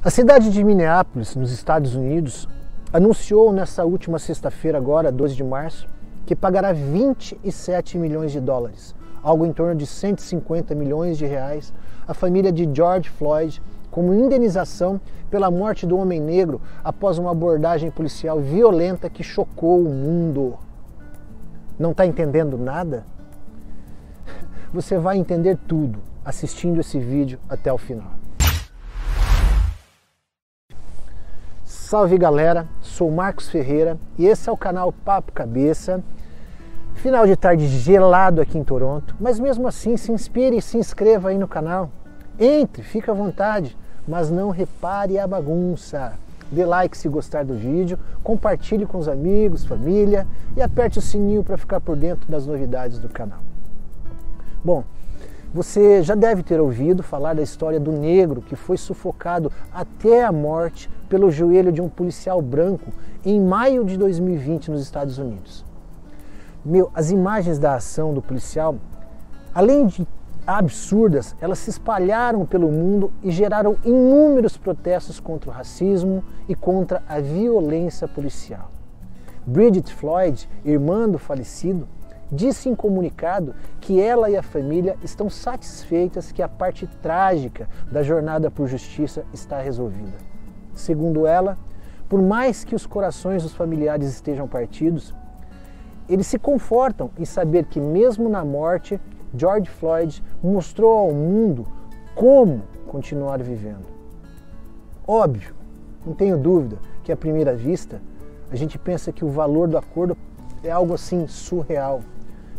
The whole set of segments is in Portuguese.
A cidade de Minneapolis, nos Estados Unidos, anunciou nessa última sexta-feira, agora, 12 de março, que pagará 27 milhões de dólares, algo em torno de 150 milhões de reais, à família de George Floyd como indenização pela morte do homem negro após uma abordagem policial violenta que chocou o mundo. Não está entendendo nada? Você vai entender tudo assistindo esse vídeo até o final. Salve galera, sou Marcos Ferreira e esse é o canal Papo Cabeça. Final de tarde gelado aqui em Toronto, mas mesmo assim se inspire e se inscreva aí no canal. Entre, fica à vontade, mas não repare a bagunça. Dê like se gostar do vídeo, compartilhe com os amigos, família e aperte o sininho para ficar por dentro das novidades do canal. Bom, você já deve ter ouvido falar da história do negro que foi sufocado até a morte pelo joelho de um policial branco em maio de 2020 nos Estados Unidos. As imagens da ação do policial, além de absurdas, elas se espalharam pelo mundo e geraram inúmeros protestos contra o racismo e contra a violência policial. Bridget Floyd, irmã do falecido, disse em comunicado que ela e a família estão satisfeitas que a parte trágica da jornada por justiça está resolvida. Segundo ela, por mais que os corações dos familiares estejam partidos, eles se confortam em saber que mesmo na morte, George Floyd mostrou ao mundo como continuar vivendo. Óbvio, não tenho dúvida que à primeira vista a gente pensa que o valor do acordo é algo assim surreal,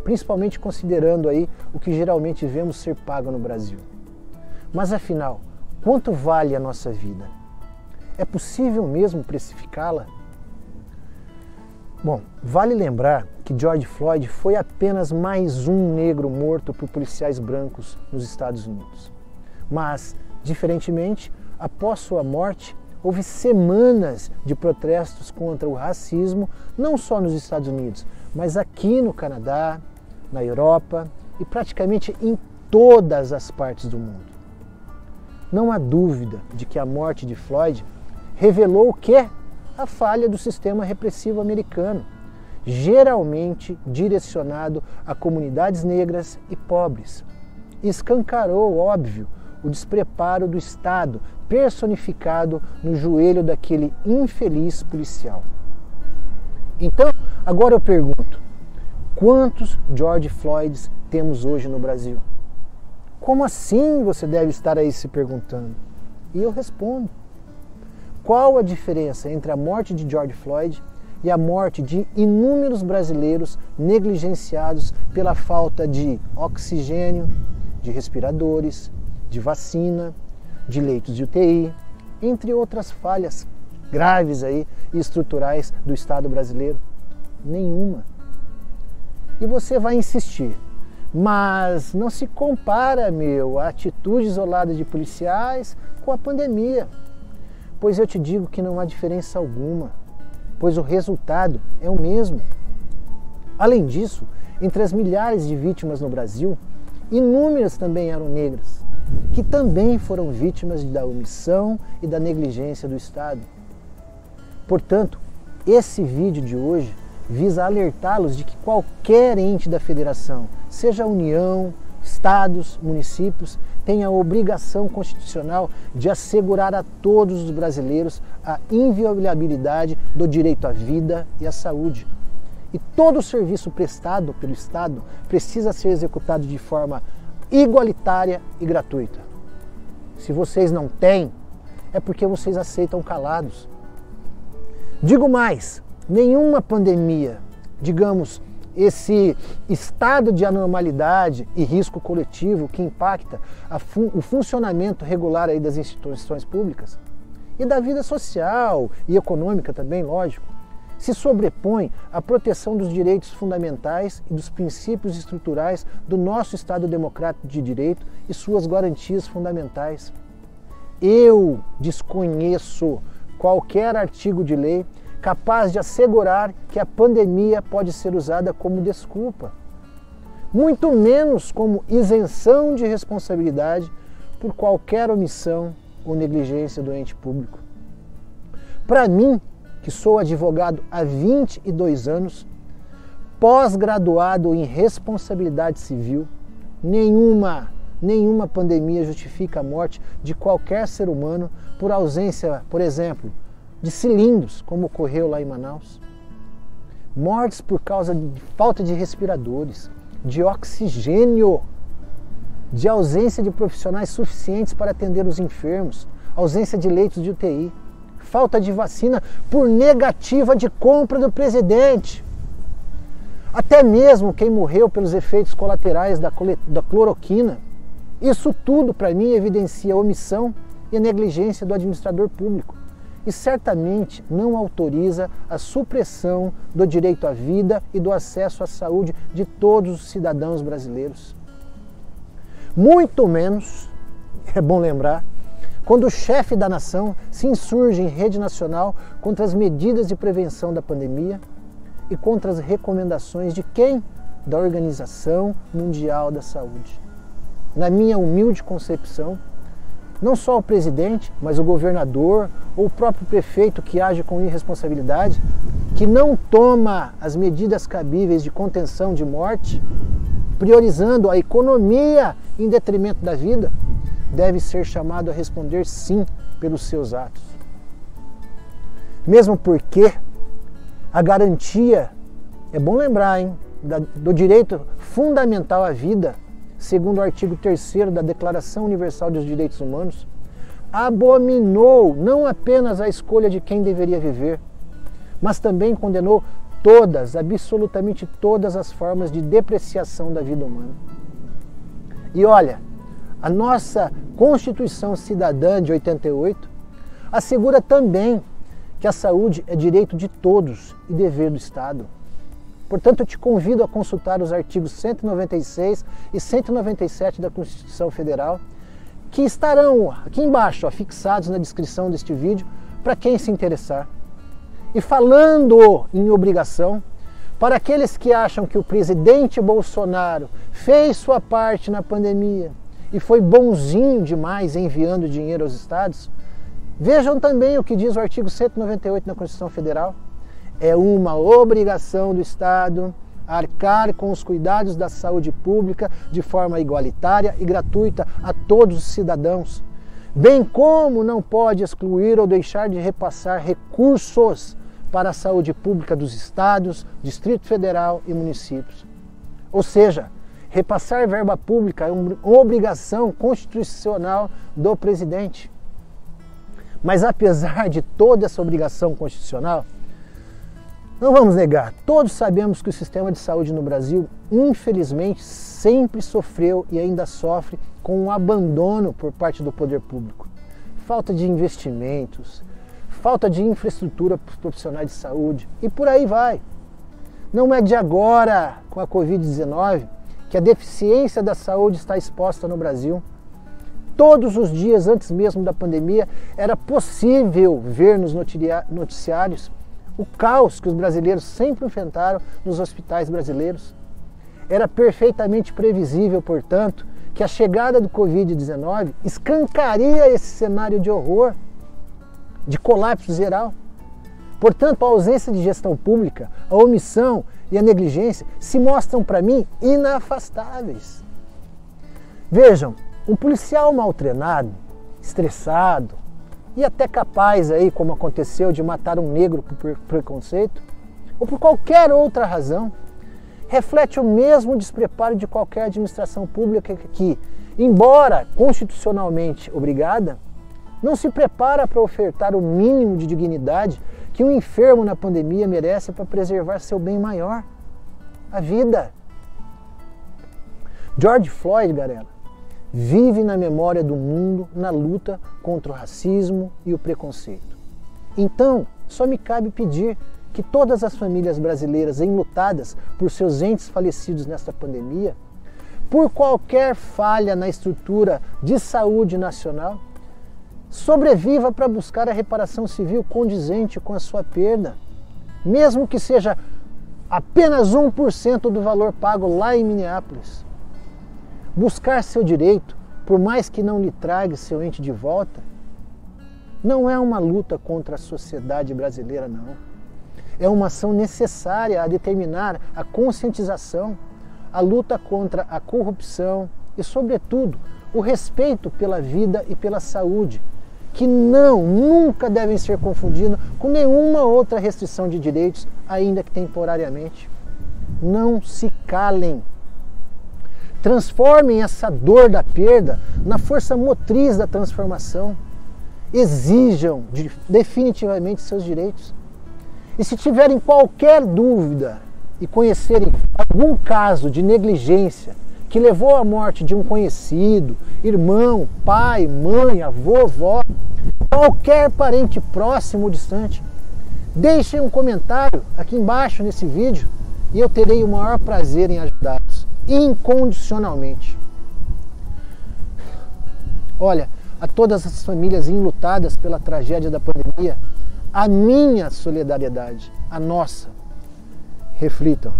principalmente considerando aí o que geralmente vemos ser pago no Brasil. Mas afinal, quanto vale a nossa vida? É possível mesmo precificá-la? Bom, vale lembrar que George Floyd foi apenas mais um negro morto por policiais brancos nos Estados Unidos. Mas, diferentemente, após sua morte, houve semanas de protestos contra o racismo, não só nos Estados Unidos, mas aqui no Canadá, na Europa e praticamente em todas as partes do mundo. Não há dúvida de que a morte de Floyd revelou o que é a falha do sistema repressivo americano, geralmente direcionado a comunidades negras e pobres. Escancarou, óbvio, o despreparo do Estado, personificado no joelho daquele infeliz policial. Então, agora eu pergunto, quantos George Floyds temos hoje no Brasil? Como assim, você deve estar aí se perguntando? E eu respondo. Qual a diferença entre a morte de George Floyd e a morte de inúmeros brasileiros negligenciados pela falta de oxigênio, de respiradores, de vacina, de leitos de UTI, entre outras falhas graves aí e estruturais do Estado brasileiro? Nenhuma. E você vai insistir, mas não se compara, a atitude isolada de policiais com a pandemia. Pois eu te digo que não há diferença alguma, pois o resultado é o mesmo. Além disso, entre as milhares de vítimas no Brasil, inúmeras também eram negras, que também foram vítimas da omissão e da negligência do Estado. Portanto, esse vídeo de hoje visa alertá-los de que qualquer ente da federação, seja a União, estados, municípios, tem a obrigação constitucional de assegurar a todos os brasileiros a inviolabilidade do direito à vida e à saúde. E todo o serviço prestado pelo Estado precisa ser executado de forma igualitária e gratuita. Se vocês não têm, é porque vocês aceitam calados. Digo mais, nenhuma pandemia, digamos, esse estado de anormalidade e risco coletivo que impacta o funcionamento regular aí das instituições públicas e da vida social e econômica também, lógico, se sobrepõe à proteção dos direitos fundamentais e dos princípios estruturais do nosso Estado democrático de direito e suas garantias fundamentais. Eu desconheço qualquer artigo de lei capaz de assegurar que a pandemia pode ser usada como desculpa, muito menos como isenção de responsabilidade por qualquer omissão ou negligência do ente público. Para mim, que sou advogado há 22 anos, pós-graduado em responsabilidade civil, nenhuma pandemia justifica a morte de qualquer ser humano por ausência, por exemplo, de cilindros, como ocorreu lá em Manaus. Mortes por causa de falta de respiradores, de oxigênio, de ausência de profissionais suficientes para atender os enfermos, ausência de leitos de UTI, falta de vacina por negativa de compra do presidente. Até mesmo quem morreu pelos efeitos colaterais da cloroquina. Isso tudo, para mim, evidencia a omissão e a negligência do administrador público e certamente não autoriza a supressão do direito à vida e do acesso à saúde de todos os cidadãos brasileiros. Muito menos, é bom lembrar, quando o chefe da nação se insurge em rede nacional contra as medidas de prevenção da pandemia e contra as recomendações de quem? Da Organização Mundial da Saúde. Na minha humilde concepção, não só o presidente, mas o governador ou o próprio prefeito que age com irresponsabilidade, que não toma as medidas cabíveis de contenção de morte, priorizando a economia em detrimento da vida, deve ser chamado a responder sim pelos seus atos. Mesmo porque a garantia, é bom lembrar, do direito fundamental à vida, segundo o artigo 3º da Declaração Universal dos Direitos Humanos, abominou não apenas a escolha de quem deveria viver, mas também condenou todas, absolutamente todas as formas de depreciação da vida humana. E olha, a nossa Constituição Cidadã de 88 assegura também que a saúde é direito de todos e dever do Estado. Portanto, eu te convido a consultar os artigos 196 e 197 da Constituição Federal, que estarão aqui embaixo, fixados na descrição deste vídeo, para quem se interessar. E falando em obrigação, para aqueles que acham que o presidente Bolsonaro fez sua parte na pandemia e foi bonzinho demais enviando dinheiro aos estados, vejam também o que diz o artigo 198 da Constituição Federal. É uma obrigação do Estado arcar com os cuidados da saúde pública de forma igualitária e gratuita a todos os cidadãos, bem como não pode excluir ou deixar de repassar recursos para a saúde pública dos estados, Distrito Federal e municípios. Ou seja, repassar verba pública é uma obrigação constitucional do presidente. Mas apesar de toda essa obrigação constitucional, não vamos negar, todos sabemos que o sistema de saúde no Brasil, infelizmente, sempre sofreu e ainda sofre com um abandono por parte do poder público. Falta de investimentos, falta de infraestrutura para os profissionais de saúde e por aí vai. Não é de agora, com a Covid-19, que a deficiência da saúde está exposta no Brasil. Todos os dias, antes mesmo da pandemia, era possível ver nos noticiários o caos que os brasileiros sempre enfrentaram nos hospitais brasileiros. Era perfeitamente previsível, portanto, que a chegada do Covid-19 escancaria esse cenário de horror, de colapso geral. Portanto, a ausência de gestão pública, a omissão e a negligência se mostram para mim inafastáveis. Vejam, um policial mal treinado, estressado, e até capaz, aí, como aconteceu, de matar um negro por preconceito, ou por qualquer outra razão, reflete o mesmo despreparo de qualquer administração pública que, embora constitucionalmente obrigada, não se prepara para ofertar o mínimo de dignidade que um enfermo na pandemia merece para preservar seu bem maior, a vida. George Floyd, galera, vive na memória do mundo na luta contra o racismo e o preconceito. Então, só me cabe pedir que todas as famílias brasileiras enlutadas por seus entes falecidos nesta pandemia, por qualquer falha na estrutura de saúde nacional, sobreviva para buscar a reparação civil condizente com a sua perda, mesmo que seja apenas 1% do valor pago lá em Minneapolis. Buscar seu direito, por mais que não lhe traga seu ente de volta, Não é uma luta contra a sociedade brasileira, não. É uma ação necessária a determinar a conscientização, a luta contra a corrupção e, sobretudo, o respeito pela vida e pela saúde, que nunca devem ser confundidos com nenhuma outra restrição de direitos, ainda que temporariamente. Não se calem. Transformem essa dor da perda na força motriz da transformação. Exijam definitivamente seus direitos. E se tiverem qualquer dúvida e conhecerem algum caso de negligência que levou à morte de um conhecido, irmão, pai, mãe, avô, vó, qualquer parente próximo ou distante, deixem um comentário aqui embaixo nesse vídeo e eu terei o maior prazer em ajudá-los, incondicionalmente. Olha, a todas as famílias enlutadas pela tragédia da pandemia, a minha solidariedade, a nossa. Reflitam.